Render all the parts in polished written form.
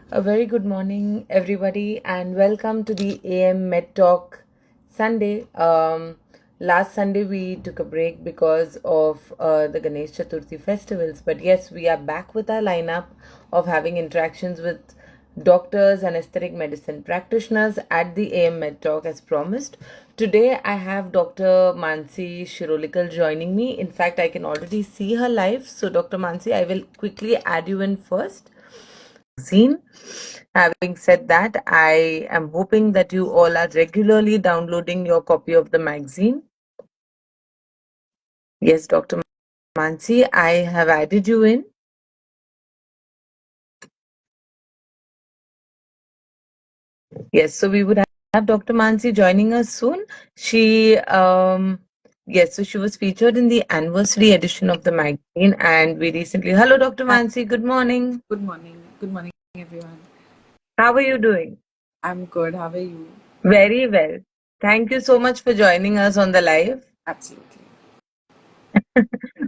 A very good morning, everybody, and welcome to the AM Med Talk Sunday. Last Sunday we took a break because of the Ganesh Chaturthi festivals, but yes, we are back with our lineup of having interactions with doctors and aesthetic medicine practitioners at the AM Med Talk as promised. Today I have Dr. Mansi Shirolikal joining me. In fact, I can already see her live. So, Dr. Mansi, I will quickly add you in first. Scene. Having said that, I am hoping that you all are regularly downloading your copy of the magazine. Yes, Dr. Mansi, I have added you in. Yes, so we would have Dr. Mansi joining us soon. Yes, so she was featured in the anniversary edition of the magazine, and we recently. Hello, Dr. Hi. Mansi. Good morning. Good morning. Good morning, everyone. How are you doing? I'm good. How are you? Very well. Thank you so much for joining us on the live. Absolutely.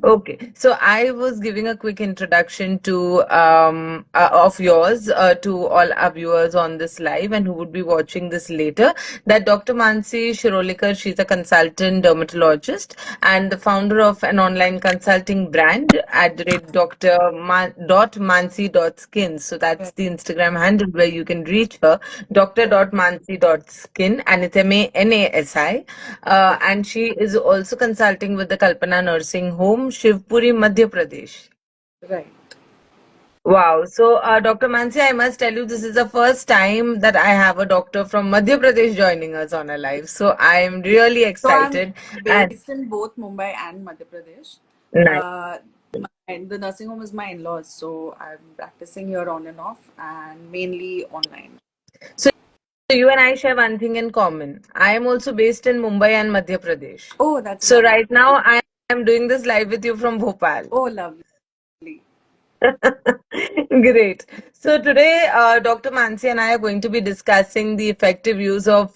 Okay, so I was giving a quick introduction to of yours to all our viewers on this live and who would be watching this later. That Dr. Mansi Shirolikar, she's a consultant dermatologist and the founder of an online consulting brand at the rate Mansi.skin. So that's Right. the Instagram handle where you can reach her, Dr.Mansi.skin, and it's MANASI. Yeah. And she is also consulting with the Kalpana Nursing Home, Shivpuri, Madhya Pradesh. Right. Wow. So, Dr. Mansi, I must tell you, this is the first time that I have a doctor from Madhya Pradesh joining us on a live. So, I am really So I'm excited and based in both Mumbai and Madhya Pradesh. nice. Uh, and the nursing home is my in-laws, so I'm practicing here on and off, and mainly online. So, you and I share one thing in common. I am also based in Mumbai and Madhya Pradesh. Oh, that's So, lovely. right now, I am doing this live with you from Bhopal. Oh, lovely. Great. So today, Dr. Mansi and I are going to be discussing the effective use of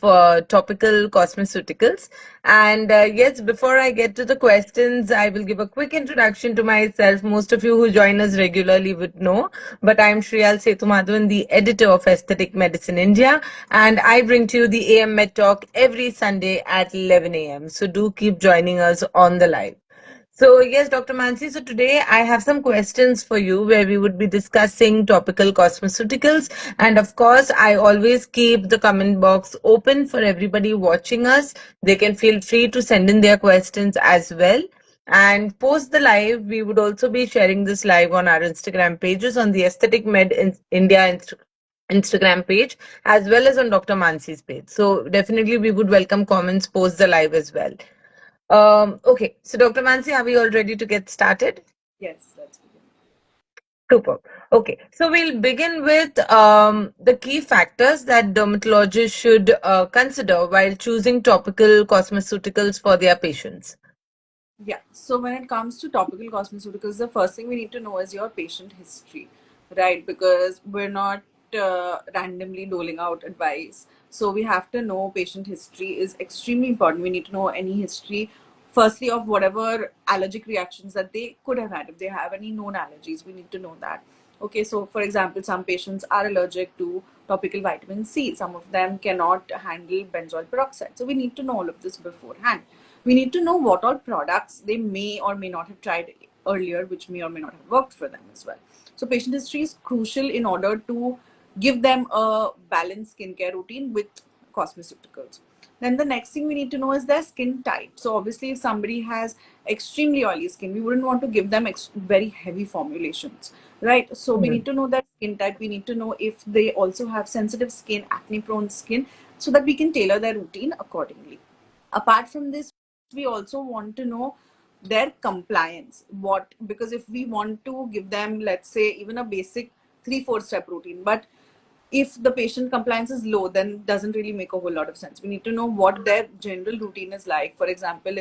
topical cosmeceuticals. And yes, before I get to the questions, I will give a quick introduction to myself. Most of you who join us regularly would know, but I'm Shriyal Setumadhavan, the editor of Aesthetic Medicine India, and I bring to you the AM Med Talk every Sunday at 11 a.m. So do keep joining us on the live. So, yes, Dr. Mansi, so today I have some questions for you where we would be discussing topical cosmeceuticals. And of course, I always keep the comment box open for everybody watching us. They can feel free to send in their questions as well. And post the live, we would also be sharing this live on our Instagram pages on the Aesthetic India Instagram page as well as on Dr. Mansi's page. So, definitely we would welcome comments post the live as well. Okay, so Dr. Mansi, are we all ready to get started? Yes, that's good. Super. Okay, so we'll begin with the key factors that dermatologists should consider while choosing topical cosmeceuticals for their patients. Yeah. So when it comes to topical cosmeceuticals, the first thing we need to know is your patient history, right? Because we're not randomly doling out advice. So we have to know patient history is extremely important. We need to know any history, firstly, of whatever allergic reactions that they could have had. If they have any known allergies, we need to know that. Okay, so for example, some patients are allergic to topical vitamin C. Some of them cannot handle benzoyl peroxide. So we need to know all of this beforehand. We need to know what all products they may or may not have tried earlier, which may or may not have worked for them as well. So patient history is crucial in order to give them a balanced skincare routine with cosmeceuticals. Then the next thing we need to know is their skin type. So obviously, if somebody has extremely oily skin, we wouldn't want to give them very heavy formulations, right? So we need to know their skin type. We need to know if they also have sensitive skin, acne-prone skin, so that we can tailor their routine accordingly. Apart from this, we also want to know their compliance. What, because if we want to give them, let's say, even a basic 3-4 step routine, but if the patient compliance is low, then it doesn't really make a whole lot of sense. We need to know what their general routine is like. For example,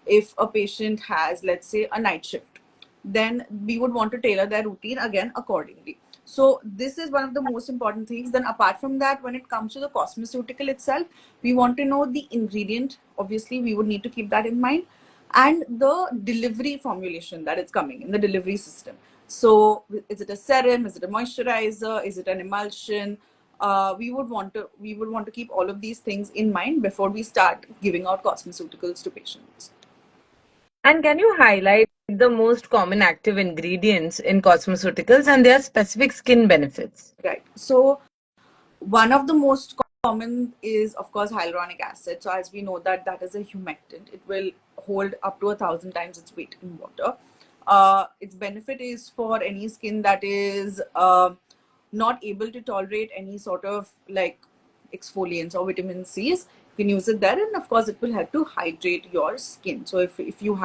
if a patient has, let's say, a night shift, then we would want to tailor their routine again accordingly. So this is one of the most important things. Then apart from that, when it comes to the cosmeceutical itself, we want to know the ingredient. Obviously, we would need to keep that in mind, and the delivery formulation that it's coming in the delivery system. So is it a serum? Is it a moisturizer? Is it an emulsion? We would want to keep all of these things in mind before we start giving out cosmeceuticals to patients. And can you highlight the most common active ingredients in cosmeceuticals and their specific skin benefits? Right. So one of the most common is, of course, hyaluronic acid. So as we know that is a humectant. It will hold up to 1,000 times its weight in water. Its benefit is for any skin that is not able to tolerate any sort of like exfoliants or vitamin C's. You can use it there, and of course, it will help to hydrate your skin. So if you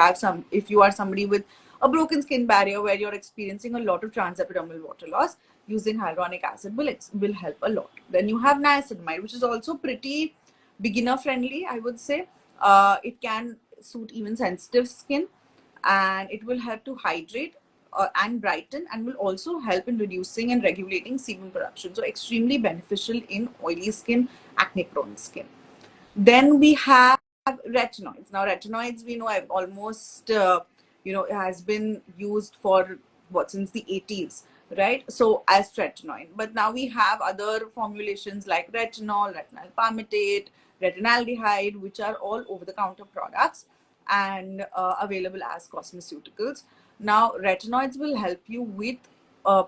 are somebody with a broken skin barrier where you're experiencing a lot of transepidermal water loss, using hyaluronic acid will help a lot. Then you have niacinamide, which is also pretty beginner friendly, I would say. It can suit even sensitive skin, and it will help to hydrate and brighten, and will also help in reducing and regulating sebum production. So extremely beneficial in oily skin, acne prone skin. Then we have retinoids. Now, retinoids, we know, I've almost, it has been used for what, since the 80s, right? So, as retinoid. But now we have other formulations like retinol, retinol palmitate, retinaldehyde, which are all over the counter products and available as cosmeceuticals. Now, retinoids will help you with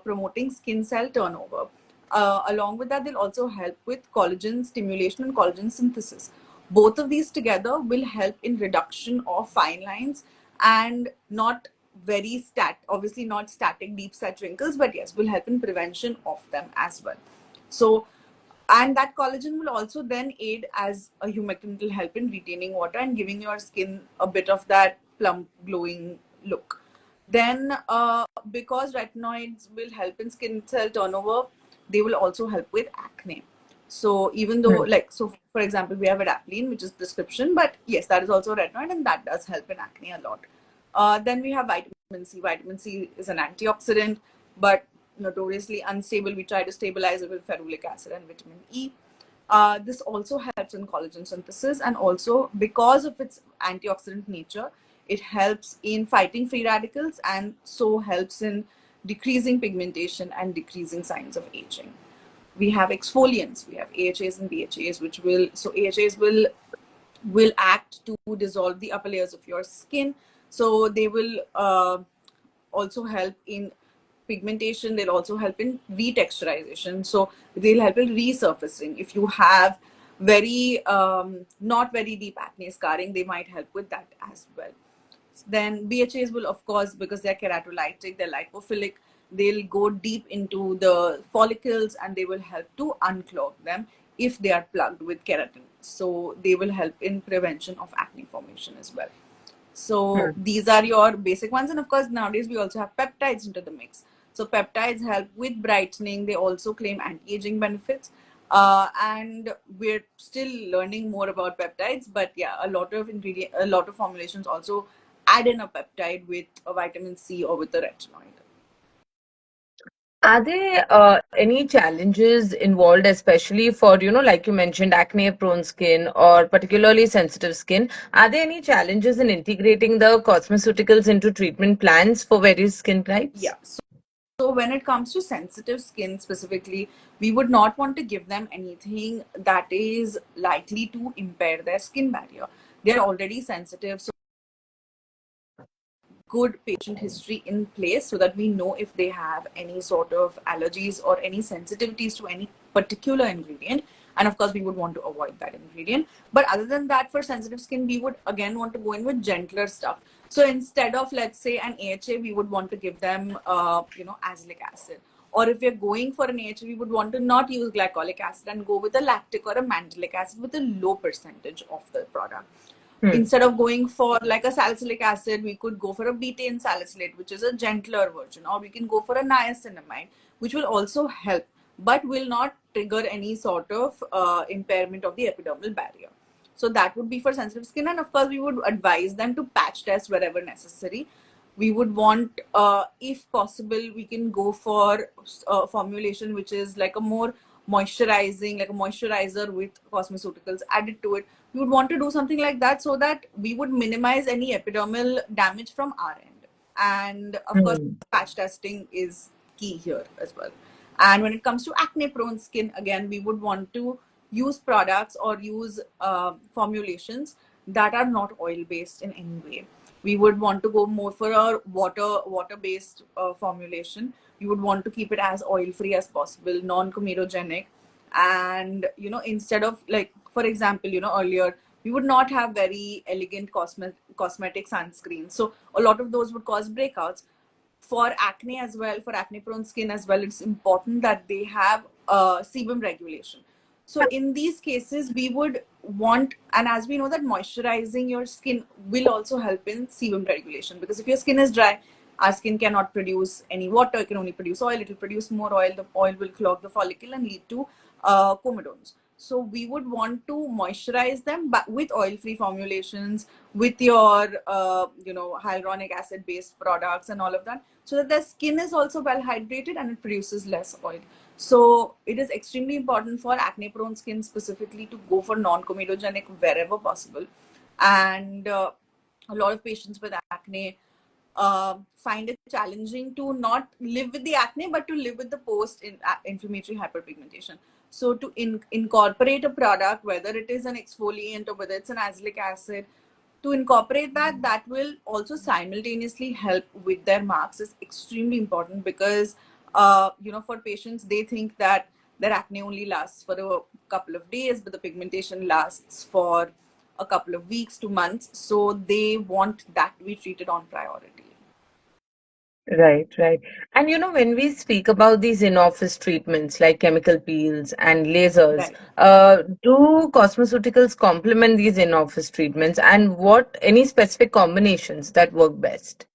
promoting skin cell turnover. Along with that, they'll also help with collagen stimulation and collagen synthesis. Both of these together will help in reduction of fine lines and not obviously not static deep set wrinkles, but yes, will help in prevention of them as well. So, and that collagen will also then aid as a humectant. It will help in retaining water and giving your skin a bit of that plump glowing look. Then because retinoids will help in skin cell turnover, they will also help with acne. So even though, so for example, we have adapalene, which is prescription, but yes, that is also retinoid, and that does help in acne a lot. Then we have vitamin C. Vitamin C is an antioxidant, but notoriously unstable. We try to stabilize it with ferulic acid and vitamin E. This also helps in collagen synthesis, and also because of its antioxidant nature, it helps in fighting free radicals, and so helps in decreasing pigmentation and decreasing signs of aging. We have exfoliants. We have AHAs and BHAs, AHAs will act to dissolve the upper layers of your skin. So they will also help in pigmentation. They'll also help in retexturization. So they'll help in resurfacing. If you have very not very deep acne scarring, they might help with that as well. Then BHAs will, of course, because they're keratolytic, they're lipophilic, they'll go deep into the follicles and they will help to unclog them if they are plugged with keratin. So they will help in prevention of acne formation as well. So these are your basic ones. And of course, nowadays we also have peptides into the mix. So peptides help with brightening. They also claim anti-aging benefits. And we're still learning more about peptides, but yeah, a lot of formulations also add in a peptide with a vitamin C or with a retinoid. Are there any challenges involved, especially for, like you mentioned, acne-prone skin or particularly sensitive skin? Are there any challenges in integrating the cosmeceuticals into treatment plans for various skin types? Yeah. So when it comes to sensitive skin specifically, we would not want to give them anything that is likely to impair their skin barrier. They're already sensitive, so good patient history in place so that we know if they have any sort of allergies or any sensitivities to any particular ingredient. And of course, we would want to avoid that ingredient. But other than that, for sensitive skin, we would again want to go in with gentler stuff. So instead of, let's say, an AHA, we would want to give them, azelaic acid. Or if we're going for an AHA, we would want to not use glycolic acid and go with a lactic or a mandelic acid with a low percentage of the product. Instead of going for like a salicylic acid, we could go for a betaine salicylate, which is a gentler version, or we can go for a niacinamide, which will also help, but will not trigger any sort of impairment of the epidermal barrier. So that would be for sensitive skin. And of course, we would advise them to patch test wherever necessary. We would want, if possible, we can go for a formulation which is like a more moisturizing, like a moisturizer with cosmeceuticals added to it. We would want to do something like that so that we would minimize any epidermal damage from our end. And of course, Hmm. patch testing is key here as well. And when it comes to acne prone skin, again, we would want to use products or use formulations that are not oil based in any way. We would want to go more for a water based formulation. We would want to keep it as oil free as possible, non comedogenic. And instead of, like, for example, earlier we would not have very elegant cosmetic sunscreens, so a lot of those would cause breakouts. For acne as well, for acne prone skin as well, it's important that they have sebum regulation. So in these cases we would want, and as we know that moisturizing your skin will also help in sebum regulation, because if your skin is dry, our skin cannot produce any water, it can only produce oil, it will produce more oil, the oil will clog the follicle and lead to comedones. So we would want to moisturize them, but with oil-free formulations, with your hyaluronic acid-based products and all of that, so that their skin is also well hydrated and it produces less oil. So it is extremely important for acne-prone skin specifically to go for non-comedogenic wherever possible. And a lot of patients with acne find it challenging to not live with the acne, but to live with the post-inflammatory hyperpigmentation. So to incorporate a product, whether it is an exfoliant or whether it's an azelaic acid, to incorporate that will also simultaneously help with their marks is extremely important, because for patients, they think that their acne only lasts for a couple of days, but the pigmentation lasts for a couple of weeks to months, so they want that to be treated on priority. Right, right. And when we speak about these in-office treatments like chemical peels and lasers, Right. do cosmeceuticals complement these in-office treatments, and what any specific combinations that work best?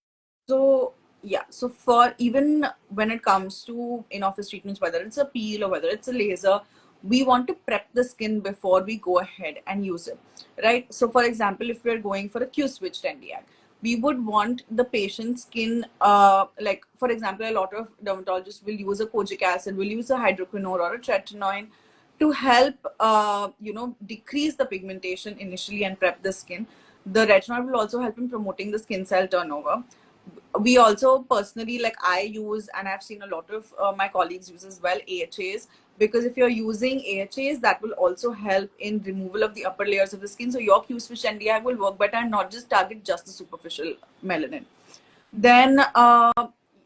So yeah, so for even when it comes to in-office treatments, whether it's a peel or whether it's a laser, we want to prep the skin before we go ahead and use it, right? So for example, if we're going for a Q-switched NDAC, we would want the patient's skin, like for example, a lot of dermatologists will use a kojic acid, will use a hydroquinone or a tretinoin to help, decrease the pigmentation initially and prep the skin. The retinol will also help in promoting the skin cell turnover. We also personally, like I use, and I've seen a lot of my colleagues use as well, AHAs, because if you're using AHAs, that will also help in removal of the upper layers of the skin, so your Q-switch NDI will work better and not just target just the superficial melanin. Then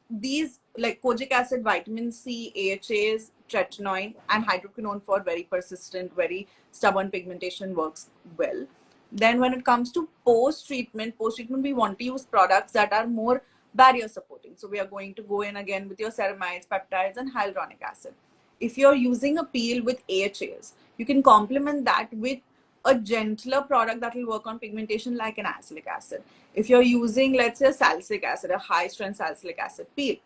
these, like kojic acid, vitamin C, AHAs, tretinoin, and hydroquinone for very persistent, very stubborn pigmentation works well. Then when it comes to post-treatment, we want to use products that are more barrier supporting. So we are going to go in again with your ceramides, peptides, and hyaluronic acid. If you're using a peel with AHAs, you can complement that with a gentler product that will work on pigmentation like an azelaic acid. If you're using, let's say, salicylic acid, a high strength salicylic acid peel,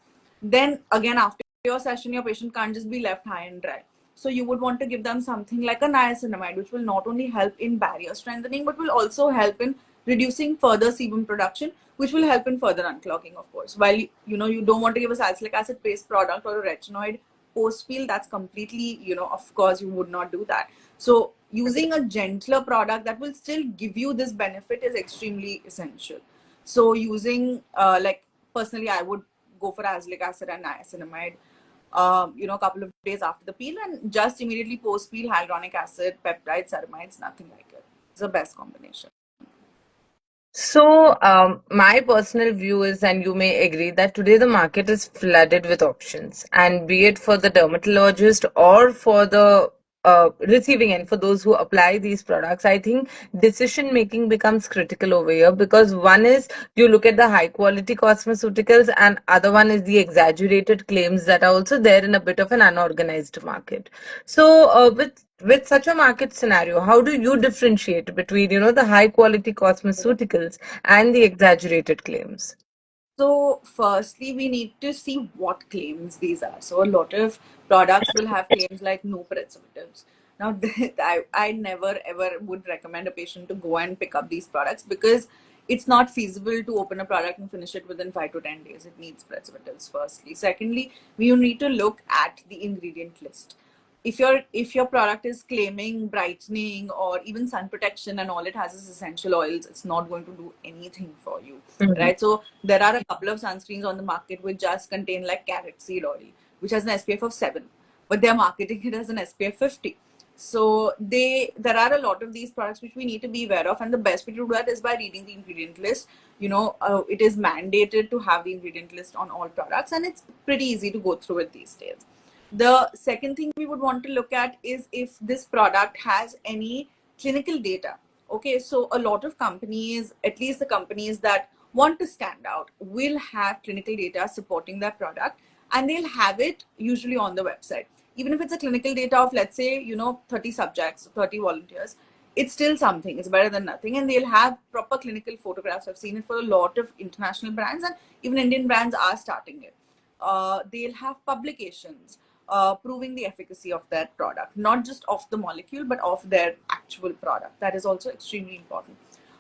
then again, after your session, your patient can't just be left high and dry. So you would want to give them something like a niacinamide, which will not only help in barrier strengthening, but will also help in reducing further sebum production, which will help in further unclogging, of course. While you don't want to give a salicylic acid based product or a retinoid post peel, that's completely, of course, you would not do that. So using a gentler product that will still give you this benefit is extremely essential. So using, like personally, I would go for azelaic acid and niacinamide, a couple of days after the peel, and just immediately post peel hyaluronic acid, peptides, ceramides, nothing like it. It's the best combination. So, my personal view is, and you may agree, that today the market is flooded with options, and be it for the dermatologist or for the receiving end, for those who apply these products, I think decision making becomes critical over here, because one is you look at the high quality cosmeceuticals, and other one is the exaggerated claims that are also there in a bit of an unorganized market. So, with such a market scenario, how do you differentiate between, the high quality cosmeceuticals and the exaggerated claims? So, firstly, we need to see what claims these are. So, a lot of products will have claims like no preservatives. Now, I never ever would recommend a patient to go and pick up these products, because it's not feasible to open a product and finish it within 5 to 10 days. It needs preservatives, firstly. Secondly, we need to look at the ingredient list. if your product is claiming brightening or even sun protection and all it has is essential oils, it's not going to do anything for you, Mhm. right? So there are a couple of sunscreens on the market which just contain like carrot seed oil, which has an SPF of 7, but they're marketing it as an SPF 50. So there are a lot of these products which we need to be aware of, and the best way to do that is by reading the ingredient list. It is mandated to have the ingredient list on all products, and it's pretty easy to go through it these days. The second thing we would want to look at is if this product has any clinical data. Okay, so a lot of companies, at least the companies that want to stand out, will have clinical data supporting their product, and they'll have it usually on the website. Even if it's a clinical data of, let's say, 30 subjects, 30 volunteers, it's still something. It's better than nothing. And they'll have proper clinical photographs. I've seen it for a lot of international brands, and even Indian brands are starting it. They'll have publications proving the efficacy of their product, not just of the molecule, but of their actual product. That is also extremely important.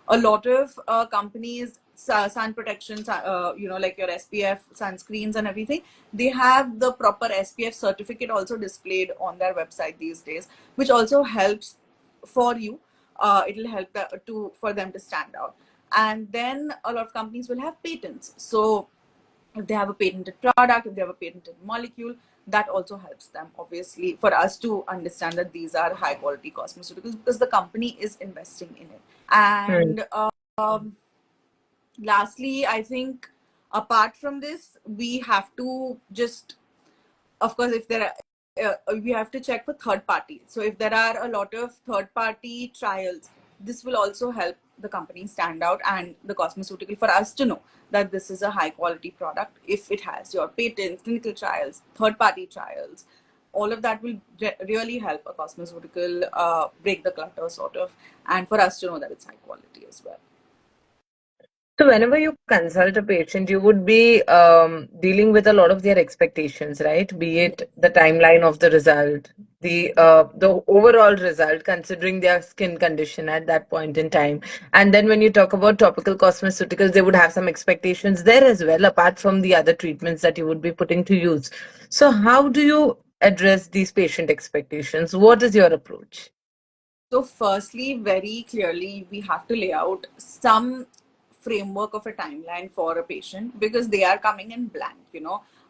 A lot of companies, sun protection, like your SPF sunscreens and everything, they have the proper SPF certificate also displayed on their website these days, which also helps for you. It'll help for them to stand out. And then a lot of companies will have patents. So if they have a patented product, if they have a patented molecule, that also helps them, obviously, for us to understand that these are high quality cosmeceuticals because the company is investing in it. Mm. And lastly, I think apart from this, we have to just, of course, if there are we have to check for third party. So if there are a lot of third party trials, this will also help the company stand out and the cosmeceutical for us to know that this is a high quality product. If it has your patents, clinical trials, third party trials, all of that will really help a cosmeceutical break the clutter, sort of, and for us to know that it's high quality as well. So whenever you consult a patient, you would be dealing with a lot of their expectations, right? Be it the timeline of the result, the overall result, considering their skin condition at that point in time. And then when you talk about topical cosmeceuticals, they would have some expectations there as well, apart from the other treatments that you would be putting to use. So how do you address these patient expectations? What is your approach? So, firstly, very clearly, we have to lay out some framework of a timeline for a patient because they are coming in blank.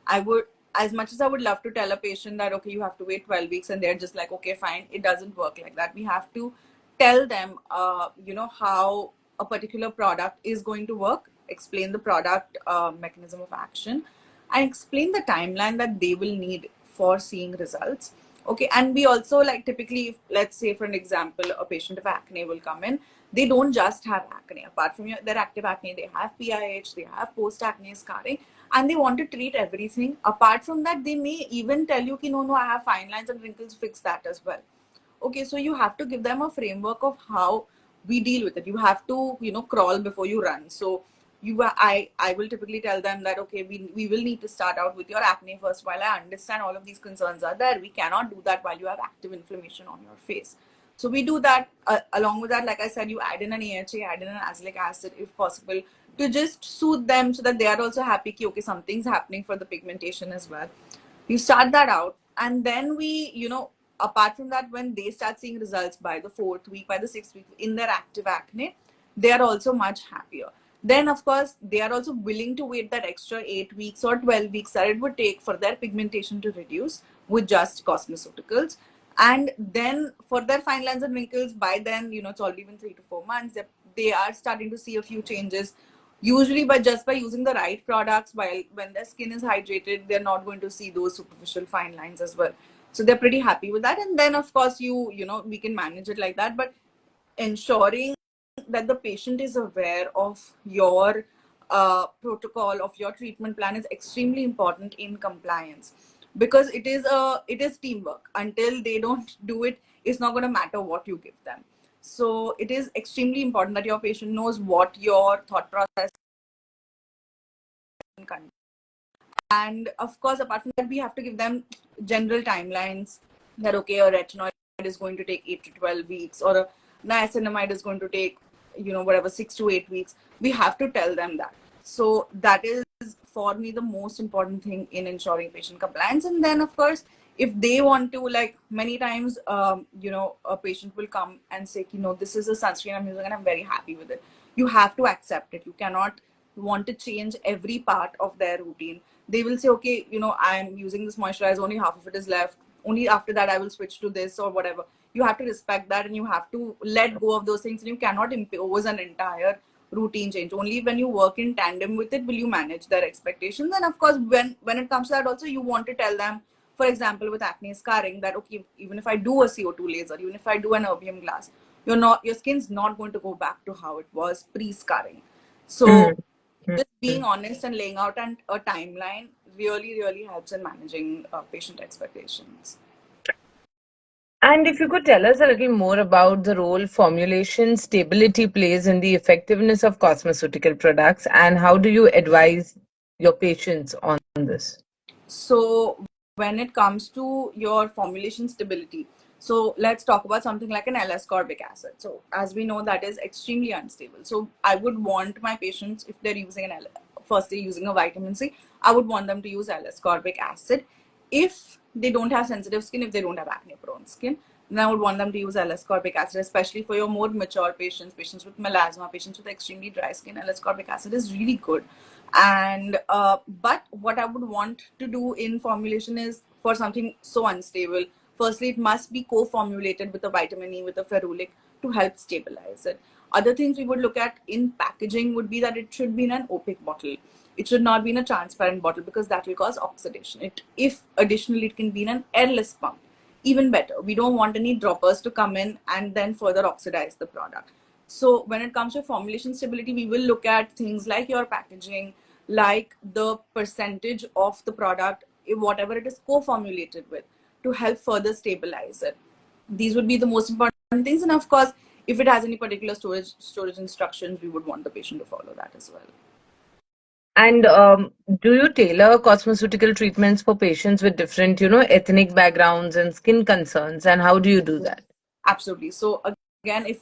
I would, as much as I would love to tell a patient that, okay, you have to wait 12 weeks, and they're just like, okay, fine, it doesn't work like that. We have to tell them, how a particular product is going to work, explain the product mechanism of action, and explain the timeline that they will need for seeing results. Okay, and we also, like, typically, let's say for an example, a patient of acne will come in. They don't just have acne. Apart from their active acne, they have PIH, they have post acne scarring, and they want to treat everything. Apart from that, they may even tell you, no, I have fine lines and wrinkles, fix that as well. Okay, so you have to give them a framework of how we deal with it. You have to, crawl before you run. So I will typically tell them that, okay, we will need to start out with your acne first. While I understand all of these concerns are there, we cannot do that while you have active inflammation on your face. So we do that. Along with that, like I said, you add in an AHA, add in an azelaic acid if possible, to just soothe them so that they are also happy ki, okay, something's happening for the pigmentation as well. You start that out, and then we, apart from that, when they start seeing results by the 4th week, by the 6th week in their active acne, they are also much happier. Then, of course, they are also willing to wait that extra 8 weeks or 12 weeks that it would take for their pigmentation to reduce with just cosmeceuticals. And then for their fine lines and wrinkles, by then, it's already been 3 to 4 months. They are starting to see a few changes. Usually, by using the right products, while when their skin is hydrated, they're not going to see those superficial fine lines as well. So they're pretty happy with that. And then, of course, we can manage it like that. But ensuring that the patient is aware of your protocol, of your treatment plan, is extremely important in compliance, because it is teamwork. Until they don't do it, it's not going to matter what you give them. So it is extremely important that your patient knows what your thought process is. And of course, apart from that, we have to give them general timelines that, okay, a retinoid is going to take 8 to 12 weeks, or a niacinamide is going to take, whatever, 6 to 8 weeks. We have to tell them that. So that is, for me, the most important thing in ensuring patient compliance. And then, of course, if they want to, like many times, a patient will come and say, this is a sunscreen I'm using and I'm very happy with it. You have to accept it. You cannot want to change every part of their routine. They will say, okay, I'm using this moisturizer, only half of it is left. Only after that I will switch to this or whatever. You have to respect that, and you have to let go of those things, and you cannot impose an entire routine change. Only when you work in tandem with it will you manage their expectations. And of course, when it comes to that also, you want to tell them, for example, with acne scarring, that okay, even if I do a CO2 laser, even if I do an erbium glass, your skin's not going to go back to how it was pre-scarring. Mm, So mm, just being mm. honest and laying out a timeline really helps in managing patient expectations. And if you could tell us a little more about the role formulation stability plays in the effectiveness of cosmeceutical products, and how do you advise your patients on this? So when it comes to your formulation stability, so let's talk about something like an L-ascorbic acid. So as we know, that is extremely unstable. So I would want my patients, if they're using first they're using a vitamin C, I would want them to use L-ascorbic acid. If they don't have sensitive skin, if they don't have acne prone skin, then I would want them to use L-ascorbic acid, especially for your more mature patients, patients with melasma, patients with extremely dry skin. L-ascorbic acid is really good. And but what I would want to do in formulation is, for something so unstable, firstly it must be co-formulated with a vitamin E, with a ferulic, to help stabilize it. Other things we would look at in packaging would be that it should be in an opaque bottle. It should not be in a transparent bottle, because that will cause oxidation. If additionally it can be in an airless pump, even better. We don't want any droppers to come in and then further oxidize the product. So when it comes to formulation stability, we will look at things like your packaging, like the percentage of the product, whatever it is co-formulated with, to help further stabilize it. These would be the most important things. And of course, if it has any particular storage instructions, we would want the patient to follow that as well. And do you tailor cosmeceutical treatments for patients with different, ethnic backgrounds and skin concerns? And how do you do that? Absolutely. So again, if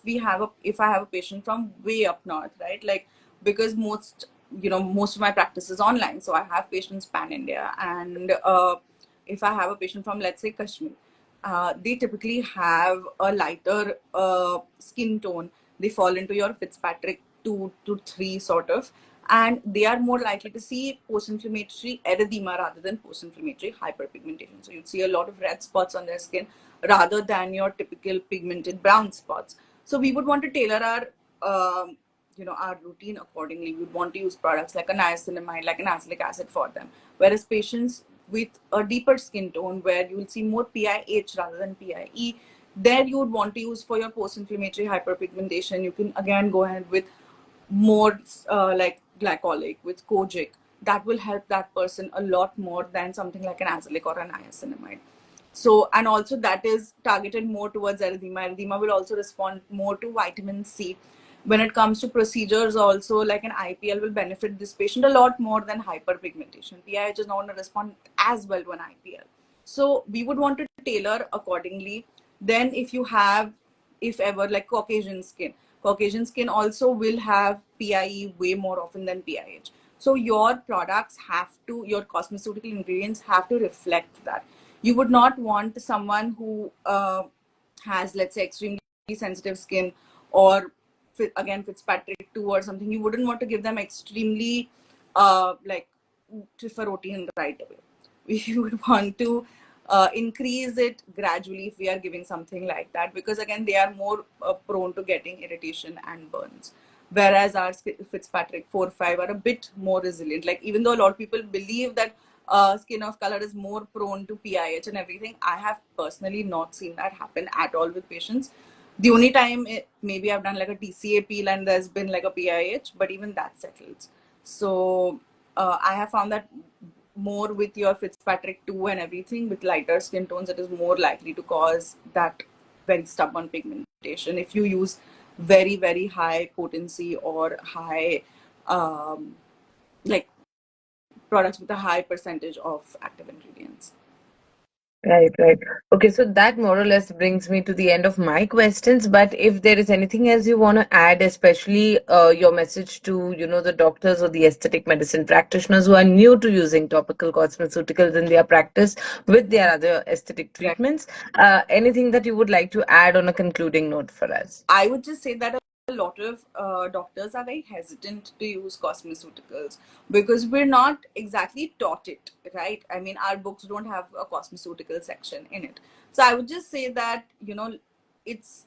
I have a patient from way up north, right? Like, because most of my practice is online, so I have patients pan India, and if I have a patient from, let's say, Kashmir, they typically have a lighter skin tone. They fall into your Fitzpatrick 2 to 3 sort of, and they are more likely to see post-inflammatory erythema rather than post-inflammatory hyperpigmentation. So you'd see a lot of red spots on their skin rather than your typical pigmented brown spots. So we would want to tailor our routine accordingly. We would want to use products like a niacinamide, like an azelaic acid for them. Whereas patients with a deeper skin tone, where you will see more PIH rather than PIE, there you would want to use for your post-inflammatory hyperpigmentation. You can again go ahead with more like glycolic, with kojic. That will help that person a lot more than something like an azelaic or a niacinamide. So, and also that is targeted more towards erythema. Erythema will also respond more to vitamin C. When it comes to procedures, also like an IPL will benefit this patient a lot more than hyperpigmentation. PIH is not going to respond as well to an IPL. So we would want to tailor accordingly. Then if ever, like Caucasian skin also will have PIE way more often than PIH. So your products your cosmeceutical ingredients have to reflect that. You would not want someone who has, let's say, extremely sensitive skin, or again Fitzpatrick 2 or something. You wouldn't want to give them extremely like Trifarotin right away. We would want to increase it gradually if we are giving something like that, because again they are more prone to getting irritation and burns, whereas our Fitzpatrick 4-5 are a bit more resilient. Like, even though a lot of people believe that skin of color is more prone to PIH and everything, I have personally not seen that happen at all with patients. The only time maybe I've done like a TCA peel and there's been like a PIH, but even that settles. So I have found that more with your Fitzpatrick 2 and everything, with lighter skin tones, it is more likely to cause that very stubborn pigmentation if you use very high potency or high um, like products with a high percentage of active ingredients. Right, right. Okay, so that more or less brings me to the end of my questions. But if there is anything else you want to add, especially your message to, the doctors or the aesthetic medicine practitioners who are new to using topical cosmeceuticals in their practice with their other aesthetic Right. treatments, anything that you would like to add on a concluding note for us? I would just say that a lot of doctors are very hesitant to use cosmeceuticals because we're not exactly taught it, right? I mean, our books don't have a cosmeceutical section in it. So I would just say that, it's,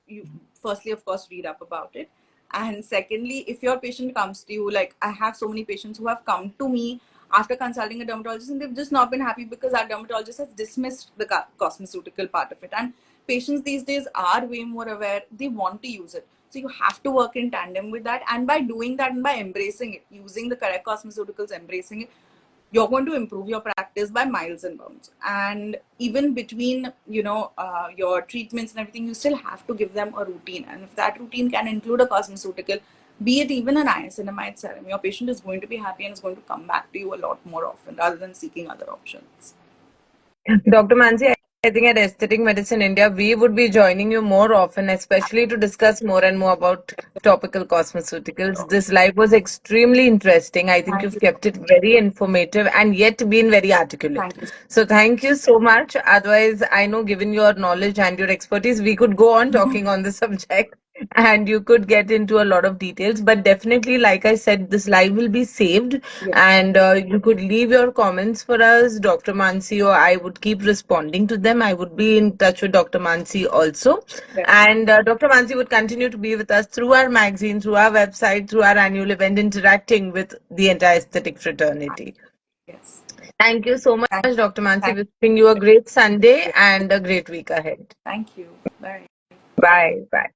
you firstly, of course, read up about it. And secondly, if your patient comes to you, like I have so many patients who have come to me after consulting a dermatologist and they've just not been happy because our dermatologist has dismissed the cosmeceutical part of it. And patients these days are way more aware, they want to use it, so you have to work in tandem with that. And by doing that and by embracing it, using the correct cosmeceuticals, embracing it, you're going to improve your practice by miles and bounds. And even between your treatments and everything, you still have to give them a routine, and if that routine can include a cosmeceutical, be it even an niacinamide serum, your patient is going to be happy and is going to come back to you a lot more often rather than seeking other options. Dr. Mansi, I think at Aesthetic Medicine India, we would be joining you more often, especially to discuss more and more about topical cosmeceuticals. This live was extremely interesting. I think Thank you've you. kept it very informative and yet been very articulate. Thank you. So thank you so much. Otherwise, I know given your knowledge and your expertise, we could go on talking on the subject and you could get into a lot of details. But definitely, like I said, this live will be saved Yes. and you could leave your comments for us, Dr. Mansi, or I would keep responding to them. I would be in touch with Dr. Mansi also. And Dr. Mansi would continue to be with us through our magazine, through our website, through our annual event, interacting with the entire aesthetic fraternity. Yes. Thank you so much, Thank, Dr. Mansi. thank, Wishing you a great Sunday and a great week ahead. thank you. Bye. Bye. Bye.